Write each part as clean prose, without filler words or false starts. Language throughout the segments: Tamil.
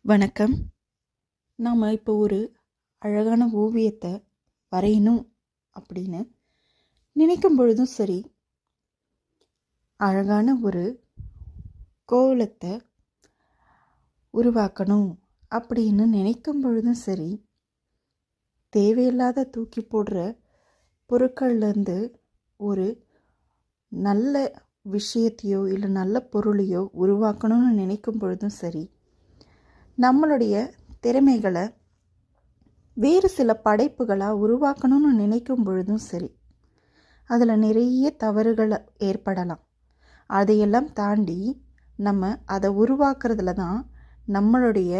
வணக்கம். நாம் இப்போ ஒரு அழகான ஓவியத்தை வரையணும் அப்படின்னு நினைக்கும் பொழுதும் சரி, அழகான ஒரு கோலத்தை உருவாக்கணும் அப்படின்னு நினைக்கும் பொழுதும் சரி, தேவையில்லாத தூக்கி போடுற பொருட்கள்லேருந்து ஒரு நல்ல விஷயத்தையோ இல்லை நல்ல பொருளையோ உருவாக்கணும்னு நினைக்கும் பொழுதும் சரி, நம்மளுடைய திறமைகளை வேறு சில படைப்புகளாக உருவாக்கணும்னு நினைக்கும் பொழுதும் சரி, அதில் நிறைய தவறுகள் ஏற்படலாம். அதையெல்லாம் தாண்டி நம்ம அதை உருவாக்குறதுல தான் நம்மளுடைய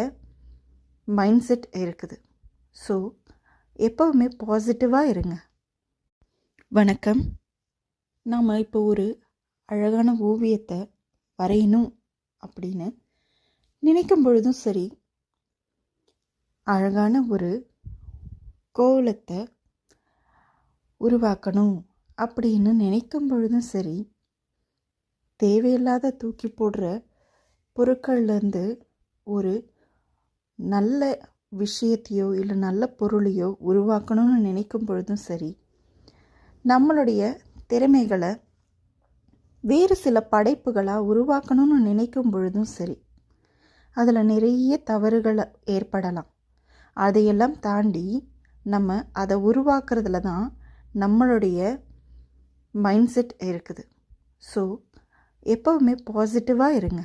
மைண்ட் செட் இருக்குது. ஸோ எப்போவுமே பாசிட்டிவாக இருங்க. வணக்கம். நாம் இப்போ ஒரு அழகான ஓவியத்தை வரையணும் அப்படின்னு நினைக்கும் பொழுதும் சரி, அழகான ஒரு கோலத்தை உருவாக்கணும் அப்படின்னு நினைக்கும் பொழுதும் சரி, தேவையில்லாத தூக்கி போடுற பொருட்கள்லேருந்து ஒரு நல்ல விஷயத்தையோ இல்லை நல்ல பொருளையோ உருவாக்கணும்னு நினைக்கும் பொழுதும் சரி, நம்மளுடைய திறமைகளை வேறு சில படைப்புகளாக உருவாக்கணும்னு நினைக்கும் பொழுதும் சரி, அதில் நிறைய தவறுகள் ஏற்படலாம். அதையெல்லாம் தாண்டி நம்ம அதை உருவாக்குறதுல தான் நம்மளுடைய மைண்ட் செட் இருக்குது. ஸோ எப்போவுமே பாசிட்டிவாக இருங்க.